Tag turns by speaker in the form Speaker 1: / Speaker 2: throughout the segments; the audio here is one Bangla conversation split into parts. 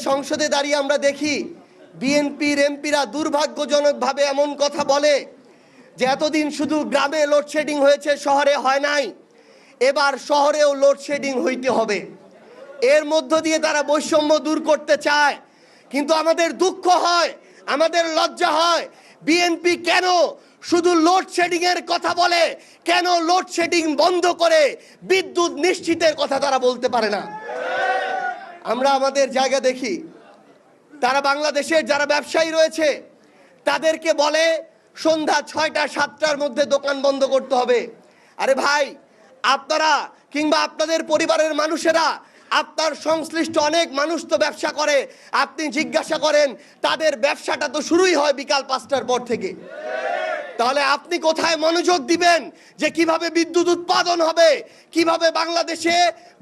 Speaker 1: সংসদে দাঁড়িয়ে আমরা দেখি বিএনপির এমপিরা দুর্ভাগ্যজনকভাবে এমন কথা বলে যে এতদিন শুধু গ্রামে লোডশেডিং হয়েছে, শহরে হয় নাই, এবার শহরেও লোডশেডিং হইতে হবে। এর মধ্য দিয়ে তারা বৈষম্য দূর করতে চায়। কিন্তু আমাদের দুঃখ হয়, আমাদের লজ্জা হয়, বিএনপি কেন শুধু লোডশেডিং এর কথা বলে, কেন লোডশেডিং বন্ধ করে বিদ্যুৎ নিশ্চিতের কথা তারা বলতে পারে না। আমরা আমাদের জায়গা দেখি, তারা বাংলাদেশের যারা ব্যবসায়ী রয়েছে তাদেরকে বলে সন্ধ্যা 6টা 7টার মধ্যে দোকান বন্ধ করতে হবে। আরে ভাই, আপনারা কিংবা আপনাদের পরিবারের মানুষেরা, আপনার সংশ্লিষ্ট অনেক মানুষ তো ব্যবসা করে, আপনি জিজ্ঞাসা করেন তাদের ব্যবসাটা তো শুরুই হয় বিকাল 5টার পর থেকে। তাহলে আপনি কোথায় মনোযোগ দিবেন যে কিভাবে বিদ্যুৎ উৎপাদন হবে, কিভাবে বাংলাদেশে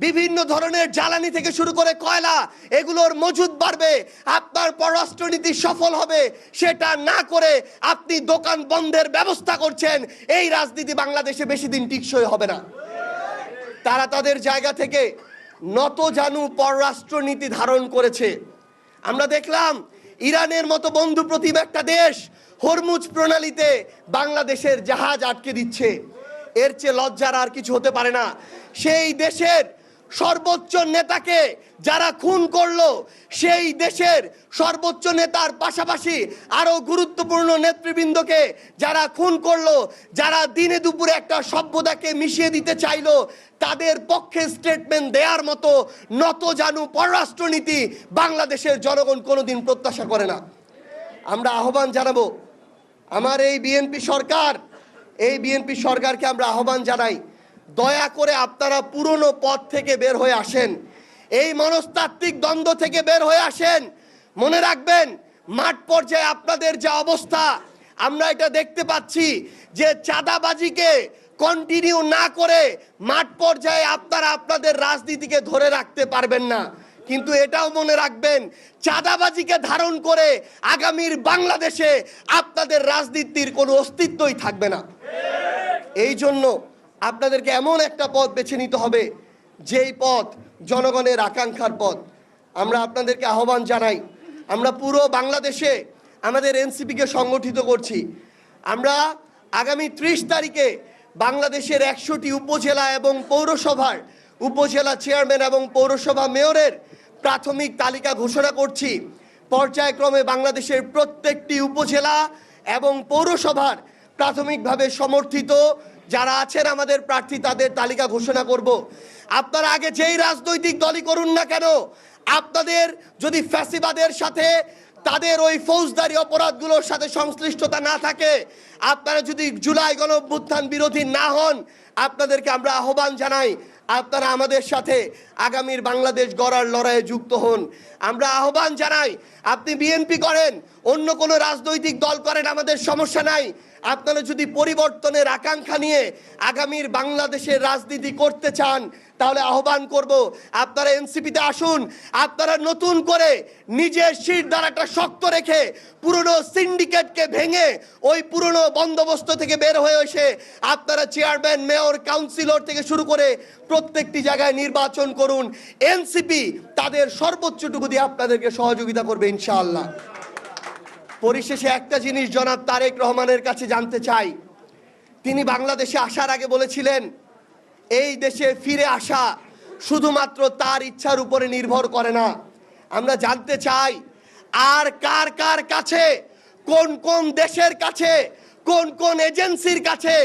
Speaker 1: বিভিন্ন ধরনের জ্বালানি থেকে শুরু করে কয়লা এগুলোর মজুদ বাড়বে, আপনার পররাষ্ট্রনীতি সফল হবে, সেটা না করে আপনি দোকান বন্ধের ব্যবস্থা করছেন। এই রাজনীতি বাংলাদেশে বেশি দিন টিকসই হবে না। তারা তাদের জায়গা থেকে নতজানু পররাষ্ট্রনীতি ধারণ করেছে। আমরা দেখলাম ইরানের মতো বন্ধু প্রতিম একটা দেশ হরমুজ প্রণালীতে বাংলাদেশের জাহাজ আটকে দিচ্ছে। এর চেয়ে লজ্জার আর কিছু হতে পারে না। সেই দেশের সর্বোচ্চ নেতাকে যারা খুন করলো, সেই দেশের সর্বোচ্চ নেতার পাশাপাশি আরো গুরুত্বপূর্ণ নেতৃবৃন্দকে যারা খুন করলো, যারা দিনে দুপুরে একটা সভ্যতাকে মিশিয়ে দিতে চাইলো, তাদের পক্ষে স্টেটমেন্ট দেওয়ার মতো নতজানু পররাষ্ট্রনীতি বাংলাদেশের জনগণ কোনোদিন প্রত্যাশা করে না। আমরা আহ্বান জানাবো আমার এই বিএনপি সরকারকে আমরা আহ্বান জানাই, দয়া করে আপনারা পুরনো পথ থেকে বের হয়ে আসেন, এই মনস্তাত্ত্বিক দ্বন্দ্ব থেকে বের হয়ে আসেন। মনে রাখবেন, মাঠ পর্যায়ে আপনাদের যে অবস্থা আমরা এটা দেখতে পাচ্ছি যে চাঁদাবাজিকে কন্টিনিউ না করে মাঠ পর্যায়ে আপনারা আপনাদের রাজনীতিকে ধরে রাখতে পারবেন না। কিন্তু এটাও মনে রাখবেন, চাঁদাবাজিকে ধারণ করে আগামীর বাংলাদেশে আপনাদের রাজনীতির কোনো অস্তিত্বই থাকবে না। এই জন্য আপনাদেরকে এমন একটা পথ বেছে নিতে হবে যেই পথ জনগণের আকাঙ্ক্ষার পথ। আমরা আপনাদেরকে আহ্বান জানাই, আমরা পুরো বাংলাদেশে আমাদের এনসিপিকে সংগঠিত করছি। আমরা আগামী 30 তারিখে বাংলাদেশের 100টি উপজেলা এবং পৌরসভার উপজেলা চেয়ারম্যান এবং পৌরসভা মেয়রের প্রাথমিক তালিকা ঘোষণা করছি। পর্যায়ক্রমে বাংলাদেশের প্রত্যেকটি উপজেলা এবং পৌরসভার প্রাথমিকভাবে সমর্থিত যারা আছেন আমাদের প্রার্থী, তাদের তালিকা ঘোষণা করব। আপনারা আগে যেই রাজনৈতিক দলই করুন না কেন, আপনাদের যদি ফ্যাসিবাদের সাথে তাদের ওই ফৌজদারি অপরাধগুলোর সাথে সংশ্লিষ্টতা না থাকে, আপনারা যদি জুলাই গণঅভ্যুত্থান বিরোধী না হন, আপনাদেরকে আমরা আহ্বান জানাই আপনারা আমাদের সাথে আগামীর বাংলাদেশ গড়ার লড়াইয়ে যুক্ত হন। আমরা আহ্বান জানাই, আপনি বিএনপি করেন, অন্য কোনো রাজনৈতিক দল করেন, আমাদের সমস্যা নাই। আপনারা যদি পরিবর্তনের আকাঙ্ক্ষা নিয়ে আগামীর বাংলাদেশের রাজনীতি করতে চান, তাহলে আহ্বান করব আপনারা এনসিপিতে আসুন। আপনারা নতুন করে নিজের শিরদাঁড়াটা শক্ত রেখে পুরনো সিন্ডিকেটকে ভেঙে ওই পুরনো বন্দোবস্ত থেকে বের হয়ে এসে আপনারা চেয়ারম্যান, মেয়র, কাউন্সিলর থেকে শুরু করে প্রত্যেকটি জায়গায় নির্বাচন করুন। এনসিপি তাদের সর্বোচ্চটুকু দিয়ে আপনাদেরকে সহযোগিতা করবে ইনশাআল্লাহ। পরিশেষে একটা জিনিস জনাব তারেক রহমানের কাছে জানতে চাই, তিনি বাংলাদেশে আসার আগে বলেছিলেন এই দেশে ফিরে আসা শুধুমাত্র তার ইচ্ছার উপরে নির্ভর করে না। আমরা জানতে চাই আর কার কার কাছে, কোন কোন দেশের কাছে, কোন কোন এজেন্সির কাছে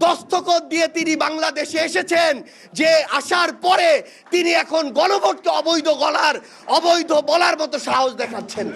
Speaker 1: দস্তখত দিয়ে তিনি বাংলাদেশে এসেছেন, যে আসার পরে তিনি এখন গণভোটকে অবৈধ বলার মতো সাহস দেখাচ্ছেন।